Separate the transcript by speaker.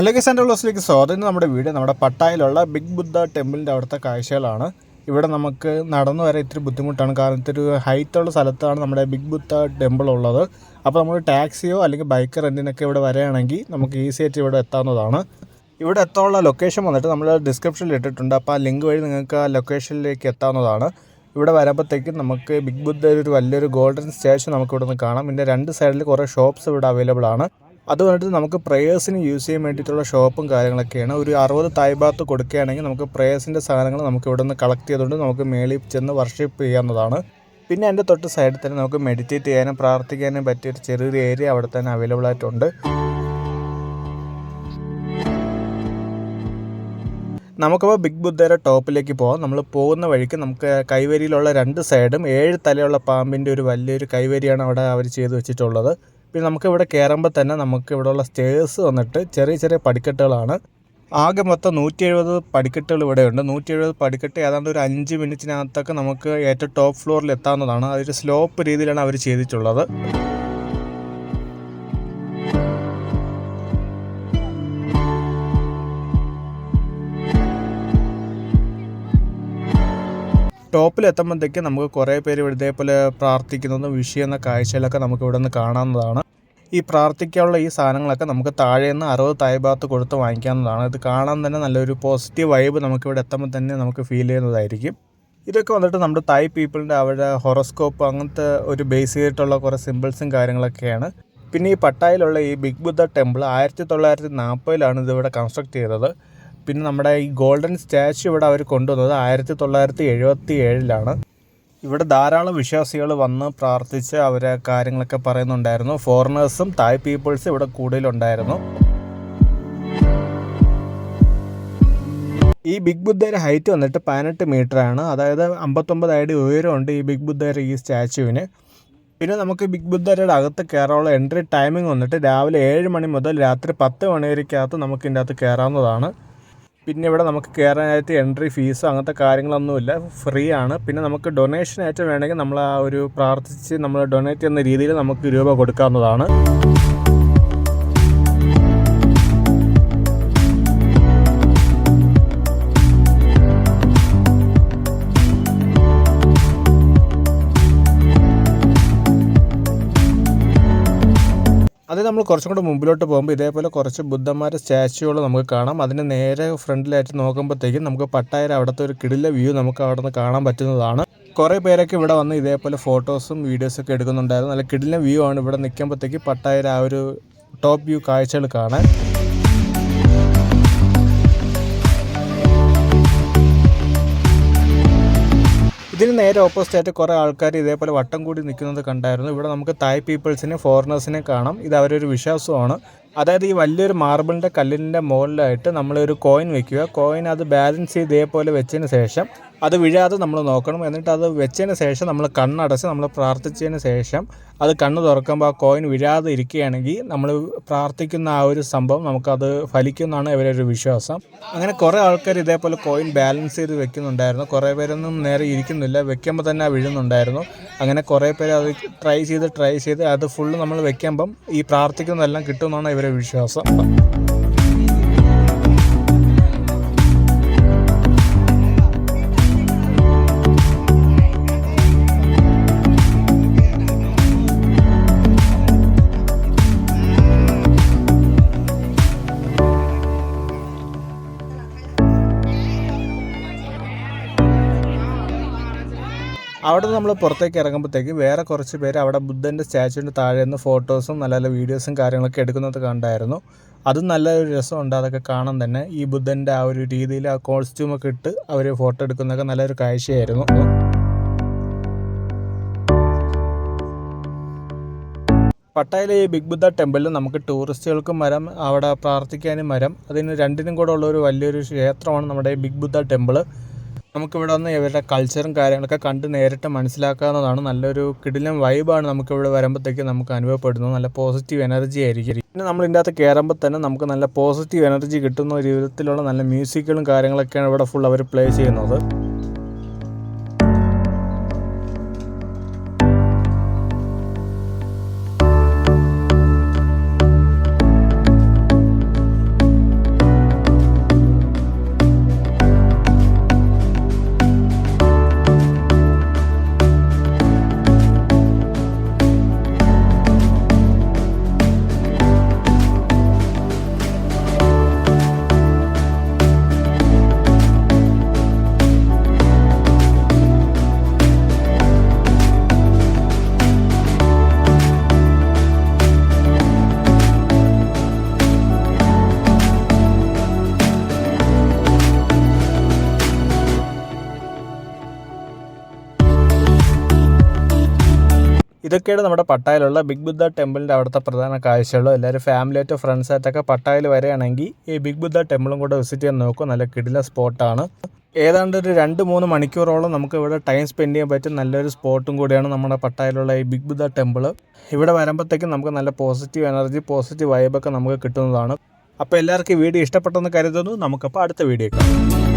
Speaker 1: Hello guys, എൻ്റെ വ്ളോഗ്സിലേക്ക് സ്വാഗതം. നമ്മുടെ വീട് നമ്മുടെ പട്ടായയിലുള്ള ബിഗ് ബുദ്ധ ടെമ്പിളിൻ്റെ അവിടുത്തെ കാഴ്ചകളാണ്. ഇവിടെ നമുക്ക് നടന്നു വരാൻ ഇത്തിരി ബുദ്ധിമുട്ടാണ്, കാരണം ഇത്തിരി ഹൈറ്റുള്ള സ്ഥലത്താണ് നമ്മുടെ ബിഗ് ബുദ്ധ ടെമ്പിൾ ഉള്ളത്. അപ്പോൾ നമ്മൾ ടാക്സിയോ അല്ലെങ്കിൽ ബൈക്ക് റെൻറ്റിനൊക്കെ ഇവിടെ വരികയാണെങ്കിൽ നമുക്ക് ഈസി ആയിട്ട് ഇവിടെ എത്താവുന്നതാണ്. ഇവിടെ എത്താനുള്ള ലൊക്കേഷൻ വന്നിട്ട് നമ്മൾ ഡിസ്ക്രിപ്ഷനിൽ ഇട്ടിട്ടുണ്ട്. അപ്പോൾ ആ ലിങ്ക് വഴി നിങ്ങൾക്ക് ആ ലൊക്കേഷനിലേക്ക് എത്താവുന്നതാണ്. ഇവിടെ വരുമ്പോഴത്തേക്കും നമുക്ക് ബിഗ് ബുദ്ധ ഒരു വലിയൊരു ഗോൾഡൻ സ്റ്റാച്ചു നമുക്ക് ഇവിടെ നിന്ന് കാണാം. പിന്നെ രണ്ട് സൈഡിൽ കുറേ ഷോപ്സ് ഇവിടെ അവൈലബിൾ ആണ്. അതുകൊണ്ട് നമുക്ക് പ്രേയേഴ്സിന് യൂസ് ചെയ്യാൻ വേണ്ടിയിട്ടുള്ള ഷോപ്പും കാര്യങ്ങളൊക്കെയാണ്. ഒരു 60 തായ് ബാത്ത് കൊടുക്കുകയാണെങ്കിൽ നമുക്ക് പ്രേയേഴ്സിൻ്റെ സാധനങ്ങൾ നമുക്ക് ഇവിടെ നിന്ന് കളക്ട് ചെയ്തുകൊണ്ട് നമുക്ക് മേളിൽ ചെന്ന് വർഷിപ്പ് ചെയ്യാവുന്നതാണ്. പിന്നെ എൻ്റെ തൊട്ട് സൈഡിൽ തന്നെ നമുക്ക് മെഡിറ്റേറ്റ് ചെയ്യാനും പ്രാർത്ഥിക്കാനും പറ്റിയൊരു ചെറിയൊരു ഏരിയ അവിടെ തന്നെ അവൈലബിൾ ആയിട്ടുണ്ട്. നമുക്കപ്പോൾ ബിഗ് ബുദ്ധയുടെ ടോപ്പിലേക്ക് പോകാം. നമ്മൾ പോകുന്ന വഴിക്ക് നമുക്ക് കൈവരിയിലുള്ള രണ്ട് സൈഡും 7 തലയുള്ള പാമ്പിൻ്റെ ഒരു വലിയൊരു കൈവരിയാണ് അവിടെ അവർ ചെയ്ത് വെച്ചിട്ടുള്ളത്. പിന്നെ നമുക്ക് ഇവിടെ കയറുമ്പോൾ തന്നെ നമുക്ക് ഇവിടെയുള്ള സ്റ്റേഴ്സ് വന്നിട്ട് ചെറിയ ചെറിയ പടിക്കെട്ടുകളാണ്. ആകെ മൊത്തം 170 പടിക്കെട്ടുകൾ ഇവിടെയുണ്ട്. 170 പടിക്കെട്ട് ഏതാണ്ട് ഒരു 5 മിനിറ്റിനകത്തൊക്കെ നമുക്ക് ഏറ്റവും ടോപ്പ് ഫ്ലോറിൽ എത്താവുന്നതാണ്. അതൊരു സ്ലോപ്പ് രീതിയിലാണ് അവർ ചെയ്തിട്ടുള്ളത്. ടോപ്പിലെത്തുമ്പോഴത്തേക്ക് നമുക്ക് കുറേ പേര് ഇതേപോലെ പ്രാർത്ഥിക്കുന്നതും വിഷ് ചെയ്യുന്ന കാഴ്ചകളൊക്കെ നമുക്ക് ഇവിടെ നിന്ന് കാണാവുന്നതാണ്. ഈ പ്രാർത്ഥിക്കാനുള്ള ഈ സാധനങ്ങളൊക്കെ നമുക്ക് താഴെ നിന്ന് 60 തായ് ബാത്ത് കൊടുത്ത് വാങ്ങിക്കാവുന്നതാണ്. ഇത് കാണാൻ തന്നെ നല്ലൊരു പോസിറ്റീവ് വൈബ് നമുക്കിവിടെ എത്തുമ്പോൾ തന്നെ നമുക്ക് ഫീൽ ചെയ്യുന്നതായിരിക്കും. ഇതൊക്കെ വന്നിട്ട് നമ്മുടെ തായ് പീപ്പിളിൻ്റെ അവരുടെ ഹൊറോസ്കോപ്പ് അങ്ങനത്തെ ഒരു ബേസ് ചെയ്തിട്ടുള്ള കുറേ സിമ്പിൾസും കാര്യങ്ങളൊക്കെയാണ്. പിന്നെ ഈ പട്ടായയിലുള്ള ഈ ബിഗ് ബുദ്ധ ടെമ്പിൾ 1940 ഇതിവിടെ കൺസ്ട്രക്ട് ചെയ്തത്. പിന്നെ നമ്മുടെ ഈ ഗോൾഡൻ സ്റ്റാച്ചു ഇവിടെ അവർ കൊണ്ടുവന്നത് 1977 ഇവിടെ ധാരാളം വിശ്വാസികൾ വന്ന് പ്രാർത്ഥിച്ച് അവരെ കാര്യങ്ങളൊക്കെ പറയുന്നുണ്ടായിരുന്നു. ഫോറിനേഴ്സും തായ് പീപ്പിൾസും ഇവിടെ കൂടുതലുണ്ടായിരുന്നു. ഈ ബിഗ് ബുദ്ധയുടെ ഹൈറ്റ് വന്നിട്ട് 18 മീറ്ററാണ്. അതായത് 59 അടി ഉയരമുണ്ട് ഈ ബിഗ് ബുദ്ധയുടെ ഈ സ്റ്റാച്ചുവിന്. പിന്നെ നമുക്ക് ബിഗ് ബുദ്ധയുടെ അകത്ത് കയറാനുള്ള എൻട്രി ടൈമിംഗ് വന്നിട്ട് രാവിലെ 7 മണി മുതൽ രാത്രി 10 മണി വരെക്കകത്ത് നമുക്ക് ഇതിൻ്റെ അകത്ത് കയറാവുന്നതാണ്. പിന്നെ ഇവിടെ നമുക്ക് കയറാനായിട്ട് എൻട്രി ഫീസോ അങ്ങനത്തെ കാര്യങ്ങളൊന്നുമില്ല, ഫ്രീ ആണ്. പിന്നെ നമുക്ക് ഡൊണേഷനായിട്ട് വേണമെങ്കിൽ നമ്മൾ ആ ഒരു പ്രാർത്ഥിച്ച് നമ്മൾ ഡൊണേറ്റ് ചെയ്യുന്ന രീതിയിൽ നമുക്ക് രൂപ കൊടുക്കാവുന്നതാണ്. അത് നമ്മൾ കുറച്ചും കൂടെ മുമ്പിലോട്ട് പോകുമ്പോൾ ഇതേപോലെ കുറച്ച് ബുദ്ധന്മാരുടെ സ്റ്റാച്ചുകൾ നമുക്ക് കാണാം. അതിന് നേരെ ഫ്രണ്ടിലായിട്ട് നോക്കുമ്പോഴത്തേക്കും നമുക്ക് പട്ടായയുടെ അവിടുത്തെ ഒരു കിടില വ്യൂ നമുക്ക് അവിടെ നിന്ന് കാണാൻ പറ്റുന്നതാണ്. കുറേ പേരൊക്കെ ഇവിടെ വന്ന് ഇതേപോലെ ഫോട്ടോസും വീഡിയോസൊക്കെ എടുക്കുന്നുണ്ടായിരുന്നു. നല്ല കിടില വ്യൂ ആണ് ഇവിടെ നിൽക്കുമ്പോഴത്തേക്ക് പട്ടായയുടെ ആ ഒരു ടോപ്പ് വ്യൂ കാഴ്ചകൾ കാണാൻ. ഇതിന് നേരെ ഓപ്പോസിറ്റായിട്ട് കുറേ ആൾക്കാർ ഇതേപോലെ വട്ടം കൂടി നിൽക്കുന്നത് കണ്ടായിരുന്നു. ഇവിടെ നമുക്ക് തായ് പീപ്പിൾസിനെ ഫോറിനേഴ്സിനെ കാണാം. ഇത് അവരൊരു വിശ്വാസമാണ്. അതായത് ഈ വലിയൊരു മാർബിളിൻ്റെ കല്ലിൻ്റെ മുകളിലായിട്ട് നമ്മളൊരു കോയിൻ വെക്കുക. കോയിൻ അത് ബാലൻസ് ചെയ്ത് ഇതേപോലെ വെച്ചതിന് ശേഷം അത് വീഴാതെ നമ്മൾ നോക്കണം. എന്നിട്ട് അത് വെച്ചതിന് ശേഷം നമ്മൾ കണ്ണടച്ച് നമ്മൾ പ്രാർത്ഥിച്ചതിന് ശേഷം അത് കണ്ണ് തുറക്കുമ്പോൾ ആ കോയിൻ വീഴാതെ ഇരിക്കുകയാണെങ്കിൽ നമ്മൾ പ്രാർത്ഥിക്കുന്ന ആ ഒരു സംഭവം നമുക്കത് ഫലിക്കുമെന്നാണ് ഇവരൊരു വിശ്വാസം. അങ്ങനെ കുറേ ആൾക്കാർ ഇതേപോലെ കോയിൻ ബാലൻസ് ചെയ്ത് വെക്കുന്നുണ്ടായിരുന്നു. കുറേ പേരൊന്നും നേരെ ഇരിക്കുന്നില്ല, വെക്കുമ്പോൾ തന്നെ വീഴുന്നുണ്ടായിരുന്നു. അങ്ങനെ കുറേ പേര് അത് ട്രൈ ചെയ്ത് അത് ഫുള്ള് നമ്മൾ വെക്കുമ്പം ഈ പ്രാർത്ഥിക്കുന്നതെല്ലാം കിട്ടുമെന്നാണ് ഇവരുടെ വിശ്വാസം. അവിടെ നമ്മൾ പുറത്തേക്ക് ഇറങ്ങുമ്പോഴത്തേക്ക് വേറെ കുറച്ച് പേര് അവിടെ ബുദ്ധൻ്റെ സ്റ്റാച്ചുവിൻ്റെ താഴെ നിന്ന് ഫോട്ടോസും നല്ല നല്ല വീഡിയോസും കാര്യങ്ങളൊക്കെ എടുക്കുന്നത് കണ്ടായിരുന്നു. അതും നല്ലൊരു രസമുണ്ട് അതൊക്കെ കാണാൻ തന്നെ. ഈ ബുദ്ധൻ്റെ ആ ഒരു രീതിയിൽ ആ കോസ്റ്റ്യൂമൊക്കെ ഇട്ട് അവർ ഫോട്ടോ എടുക്കുന്നതൊക്കെ നല്ലൊരു കാഴ്ചയായിരുന്നു. പട്ടായയിലെ ഈ ബിഗ് ബുദ്ധ ടെമ്പിളിൽ നമുക്ക് ടൂറിസ്റ്റുകൾക്കും വരാം, അവിടെ പ്രാർത്ഥിക്കാനും വരാം. അതിന് രണ്ടിനും കൂടെ ഉള്ളൊരു വലിയൊരു ക്ഷേത്രമാണ് നമ്മുടെ ഈ ബിഗ് ബുദ്ധ ടെമ്പിൾ. നമുക്കിവിടെ വന്ന് ഇവരുടെ കൾച്ചറും കാര്യങ്ങളൊക്കെ കണ്ട് നേരിട്ട് മനസ്സിലാക്കാവുന്നതാണ്. നല്ലൊരു കിടിലൻ വൈബാണ് നമുക്കിവിടെ വരുമ്പോഴത്തേക്ക് നമുക്ക് അനുഭവപ്പെടുന്നത്. നല്ല പോസിറ്റീവ് എനർജി ആയിരിക്കും. പിന്നെ നമ്മൾ ഇതിൻ്റെ അകത്ത് കയറുമ്പോൾ തന്നെ നമുക്ക് നല്ല പോസിറ്റീവ് എനർജി കിട്ടുന്ന ഒരു വിധത്തിലുള്ള നല്ല മ്യൂസിക്കുകളും കാര്യങ്ങളൊക്കെയാണ് ഇവിടെ ഫുൾ അവർ പ്ലേ ചെയ്യുന്നത്. ഇതൊക്കെയാണ് നമ്മുടെ പട്ടായയിലുള്ള ബിഗ് ബുദ്ധ ടെമ്പിളിൻ്റെ അവിടുത്തെ പ്രധാന കാഴ്ചകൾ. എല്ലാവരും ഫാമിലിയായിട്ടോ ഫ്രണ്ട്സായിട്ടൊക്കെ പട്ടായയിൽ വരികയാണെങ്കിൽ ഈ ബിഗ് ബുദ്ധ ടെമ്പിളും കൂടെ വിസിറ്റ് ചെയ്യാൻ നോക്കും. നല്ല കിടില സ്പോട്ടാണ്. ഏതാണ്ട് ഒരു 2-3 മണിക്കൂറോളം നമുക്ക് ഇവിടെ ടൈം സ്പെൻഡ് ചെയ്യാൻ പറ്റും. നല്ലൊരു സ്പോട്ടും കൂടിയാണ് നമ്മുടെ പട്ടായയിലുള്ള ഈ ബിഗ് ബുദ്ധ ടെമ്പിൾ. ഇവിടെ വരുമ്പോഴത്തേക്കും നമുക്ക് നല്ല പോസിറ്റീവ് എനർജി, പോസിറ്റീവ് വൈബൊക്കെ നമുക്ക് കിട്ടുന്നതാണ്. അപ്പോൾ എല്ലാവർക്കും ഈ വീഡിയോ ഇഷ്ടപ്പെട്ടെന്ന് കരുതുന്നു. നമുക്കപ്പോൾ അടുത്ത വീഡിയോ കാണാം.